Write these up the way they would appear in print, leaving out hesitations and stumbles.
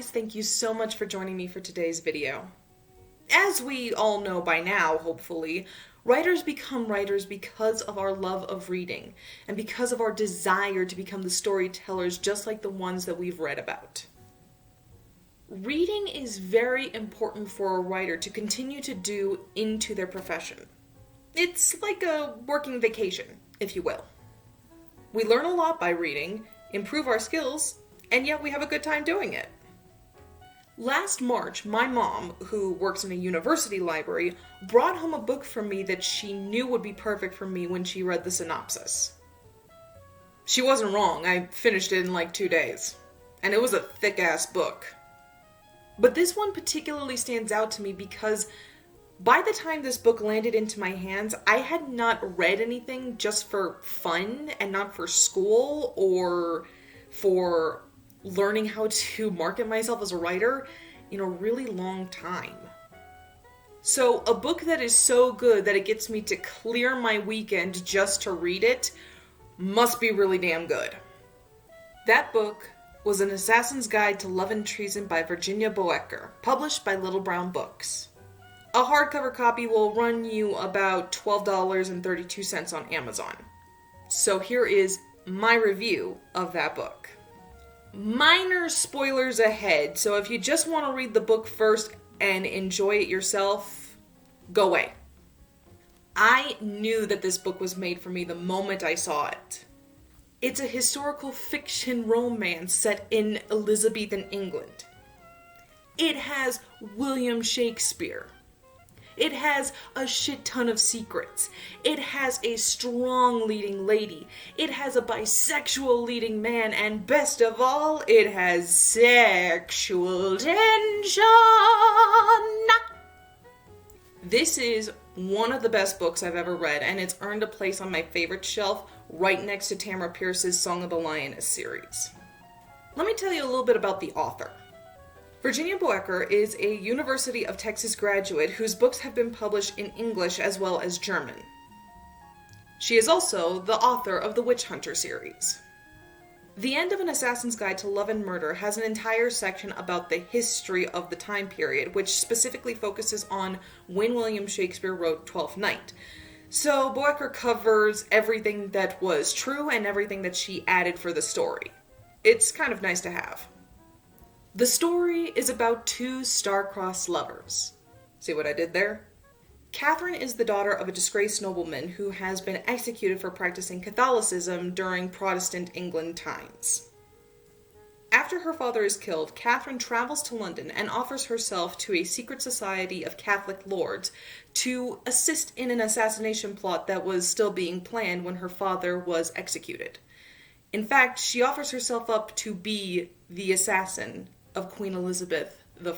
guys, thank you so much for joining me for today's video. As we all know by now, hopefully, writers become writers because of our love of reading and because of our desire to become the storytellers just like the ones that we've read about. Reading is very important for a writer to continue to do into their profession. It's like a working vacation, if you will. We learn a lot by reading, improve our skills, and yet we have a good time doing it. Last March, my mom, who works in a university library, brought home a book for me that she knew would be perfect for me when she read the synopsis. She wasn't wrong. I finished it in like 2 days. And it was a thick-ass book. But this one particularly stands out to me because by the time this book landed into my hands, I had not read anything just for fun and not for school or for learning how to market myself as a writer in a really long time. So a book that is so good that it gets me to clear my weekend just to read it must be really damn good. That book was An Assassin's Guide to Love and Treason by Virginia Boecker, published by Little Brown Books. A hardcover copy will run you about $12.32 on Amazon. So here is my review of that book. Minor spoilers ahead, so if you just want to read the book first and enjoy it yourself, go away. I knew that this book was made for me the moment I saw it. It's a historical fiction romance set in Elizabethan England. It has William Shakespeare. It has a shit ton of secrets. It has a strong leading lady. It has a bisexual leading man. And best of all, it has sexual tension. This is one of the best books I've ever read, and it's earned a place on my favorite shelf right next to Tamara Pierce's Song of the Lioness series. Let me tell you a little bit about the author. Virginia Boecker is a University of Texas graduate whose books have been published in English as well as German. She is also the author of the Witch Hunter series. The end of An Assassin's Guide to Love and Murder has an entire section about the history of the time period, which specifically focuses on when William Shakespeare wrote Twelfth Night. So Boecker covers everything that was true and everything that she added for the story. It's kind of nice to have. The story is about two star-crossed lovers. See what I did there? Catherine is the daughter of a disgraced nobleman who has been executed for practicing Catholicism during Protestant England times. After her father is killed, Catherine travels to London and offers herself to a secret society of Catholic lords to assist in an assassination plot that was still being planned when her father was executed. In fact, she offers herself up to be the assassin of Queen Elizabeth I.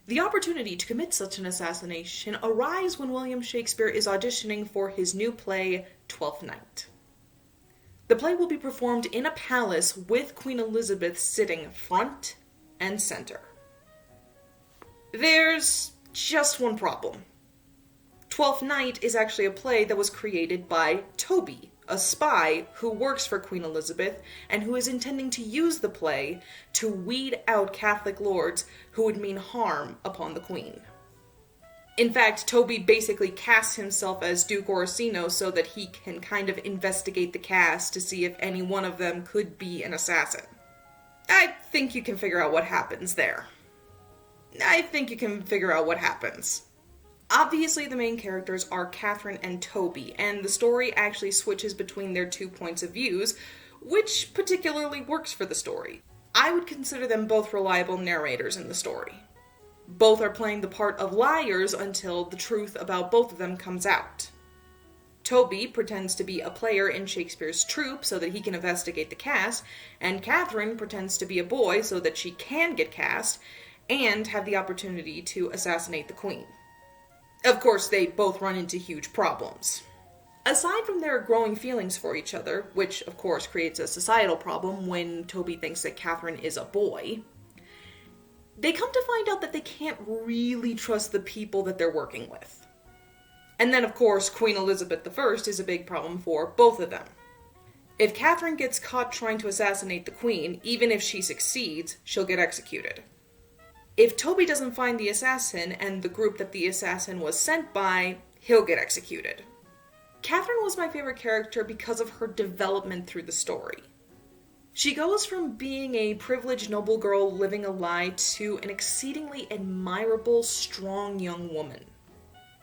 The opportunity to commit such an assassination arrives when William Shakespeare is auditioning for his new play, Twelfth Night. The play will be performed in a palace with Queen Elizabeth sitting front and center. There's just one problem. Twelfth Night is actually a play that was created by Toby, a spy who works for Queen Elizabeth and who is intending to use the play to weed out Catholic lords who would mean harm upon the Queen. In fact, Toby basically casts himself as Duke Orsino so that he can kind of investigate the cast to see if any one of them could be an assassin. I think you can figure out what happens there. Obviously, the main characters are Catherine and Toby, and the story actually switches between their 2 points of views, which particularly works for the story. I would consider them both reliable narrators in the story. Both are playing the part of liars until the truth about both of them comes out. Toby pretends to be a player in Shakespeare's troupe so that he can investigate the cast, and Catherine pretends to be a boy so that she can get cast and have the opportunity to assassinate the Queen. Of course, they both run into huge problems. Aside from their growing feelings for each other, which of course creates a societal problem when Toby thinks that Catherine is a boy, they come to find out that they can't really trust the people that they're working with. And then of course, Queen Elizabeth I is a big problem for both of them. If Catherine gets caught trying to assassinate the Queen, even if she succeeds, she'll get executed. If Toby doesn't find the assassin and the group that the assassin was sent by, he'll get executed. Catherine was my favorite character because of her development through the story. She goes from being a privileged noble girl living a lie to an exceedingly admirable, strong young woman.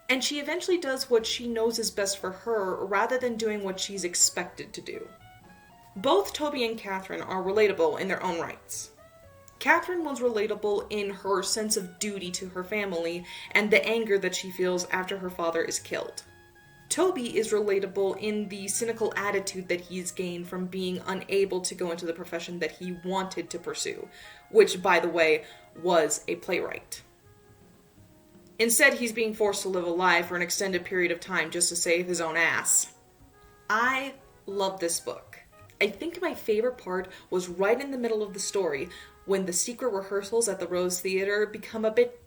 And she eventually does what she knows is best for her rather than doing what she's expected to do. Both Toby and Catherine are relatable in their own rights. Catherine was relatable in her sense of duty to her family and the anger that she feels after her father is killed. Toby is relatable in the cynical attitude that he's gained from being unable to go into the profession that he wanted to pursue, which, by the way, was a playwright. Instead, he's being forced to live a lie for an extended period of time just to save his own ass. I love this book. I think my favorite part was right in the middle of the story, when the secret rehearsals at the Rose Theatre become a bit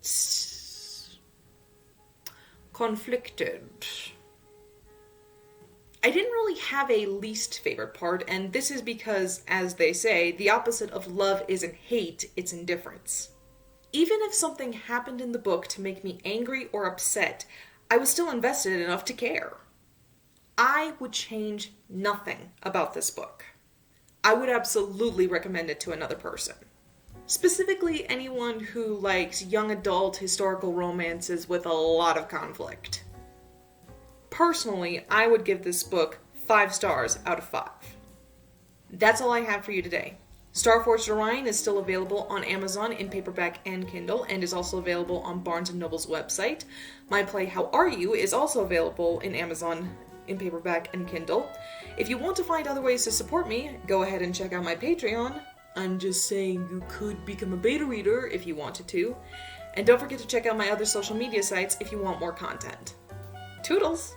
conflicted. I didn't really have a least favorite part, and this is because, as they say, the opposite of love isn't hate, it's indifference. Even if something happened in the book to make me angry or upset, I was still invested enough to care. I would change nothing about this book. I would absolutely recommend it to another person. Specifically anyone who likes young adult historical romances with a lot of conflict. Personally, I would give this book 5 stars out of 5. That's all I have for you today. Starforged Orion is still available on Amazon in paperback and Kindle, and is also available on Barnes & Noble's website. My play How Are You is also available in Amazon in paperback and Kindle. If you want to find other ways to support me, go ahead and check out my Patreon. I'm just saying you could become a beta reader if you wanted to. And don't forget to check out my other social media sites if you want more content. Toodles!